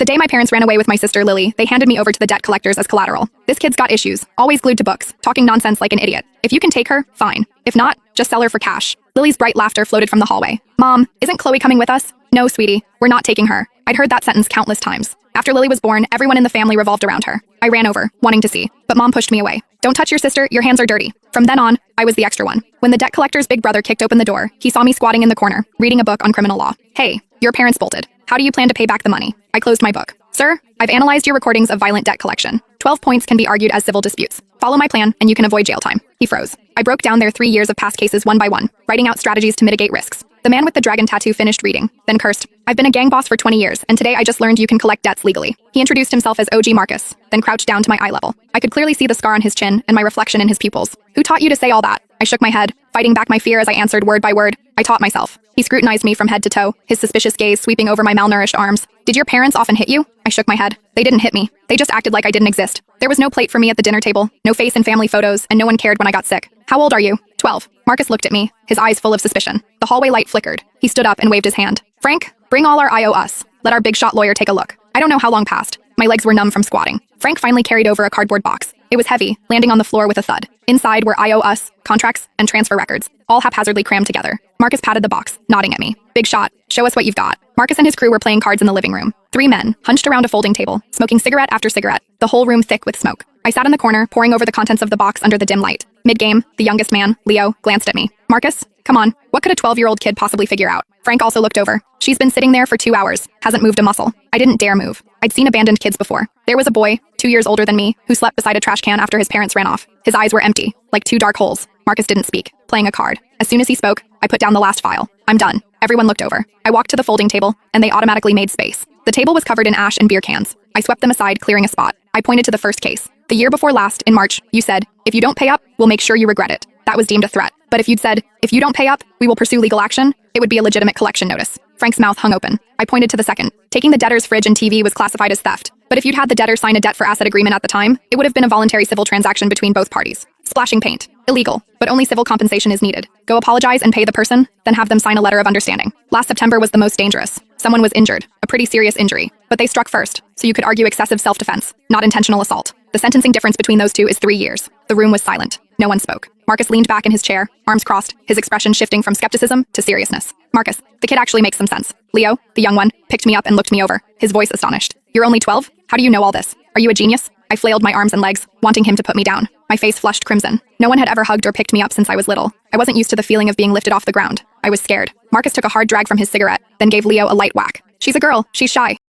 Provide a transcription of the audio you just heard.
The day my parents ran away with my sister Lily, they handed me over to the debt collectors as collateral. This kid's got issues, always glued to books, talking nonsense like an idiot. If you can take her, fine. If not, just sell her for cash. Lily's bright laughter floated from the hallway. Mom, isn't Chloe coming with us? No, sweetie, we're not taking her. I'd heard that sentence countless times. After Lily was born, everyone in the family revolved around her. I ran over, wanting to see, but Mom pushed me away. Don't touch your sister, your hands are dirty. From then on, I was the extra one. When the debt collector's big brother kicked open the door, he saw me squatting in the corner, reading a book on criminal law. Hey, your parents bolted. How do you plan to pay back the money? I closed my book. Sir, I've analyzed your recordings of violent debt collection. 12 points can be argued as civil disputes. Follow my plan, and you can avoid jail time. He froze. I broke down their 3 years of past cases one by one, writing out strategies to mitigate risks. The man with the dragon tattoo finished reading, then cursed. I've been a gang boss for 20 years, and today I just learned you can collect debts legally. He introduced himself as OG Marcus, then crouched down to my eye level. I could clearly see the scar on his chin and my reflection in his pupils. Who taught you to say all that? I shook my head, fighting back my fear as I answered word by word. I taught myself. He scrutinized me from head to toe, his suspicious gaze sweeping over my malnourished arms. Did your parents often hit you? I shook my head. They didn't hit me. They just acted like I didn't exist. There was no plate for me at the dinner table, no face in family photos, and no one cared when I got sick. How old are you? 12. Marcus looked at me, his eyes full of suspicion. The hallway light flickered. He stood up and waved his hand. Frank, bring all our IOUs. Let our big shot lawyer take a look. I don't know how long passed. My legs were numb from squatting. Frank finally carried over a cardboard box. It was heavy, landing on the floor with a thud. Inside were IOUs, contracts, and transfer records, all haphazardly crammed together. Marcus patted the box, nodding at me. Big shot, show us what you've got. Marcus and his crew were playing cards in the living room. 3 men, hunched around a folding table, smoking cigarette after cigarette, the whole room thick with smoke. I sat in the corner, poring over the contents of the box under the dim light. Mid-game, the youngest man, Leo, glanced at me. Marcus, come on, what could a 12-year-old kid possibly figure out? Frank also looked over. She's been sitting there for 2 hours, hasn't moved a muscle. I didn't dare move. I'd seen abandoned kids before. There was a boy, 2 years older than me, who slept beside a trash can after his parents ran off. His eyes were empty, like 2 dark holes. Marcus didn't speak, playing a card. As soon as he spoke, I put down the last file. I'm done. Everyone looked over. I walked to the folding table, and they automatically made space. The table was covered in ash and beer cans. I swept them aside, clearing a spot. I pointed to the first case. The year before last, in March, you said, if you don't pay up, we'll make sure you regret it. That was deemed a threat. But if you'd said, if you don't pay up, we will pursue legal action, it would be a legitimate collection notice. Frank's mouth hung open. I pointed to the second. Taking the debtor's fridge and TV was classified as theft. But if you'd had the debtor sign a debt for asset agreement at the time, it would have been a voluntary civil transaction between both parties. Splashing paint. Illegal, but only civil compensation is needed. Go apologize and pay the person, then have them sign a letter of understanding. Last September was the most dangerous. Someone was injured, a pretty serious injury, but they struck first, so you could argue excessive self-defense, not intentional assault. The sentencing difference between those two is 3 years. The room was silent. No one spoke. Marcus leaned back in his chair, arms crossed, his expression shifting from skepticism to seriousness. Marcus, the kid actually makes some sense. Leo, the young one, picked me up and looked me over, his voice astonished. You're only 12? How do you know all this? Are you a genius? I flailed my arms and legs, wanting him to put me down. My face flushed crimson. No one had ever hugged or picked me up since I was little. I wasn't used to the feeling of being lifted off the ground. I was scared. Marcus took a hard drag from his cigarette, then gave Leo a light whack. She's a girl. She's shy.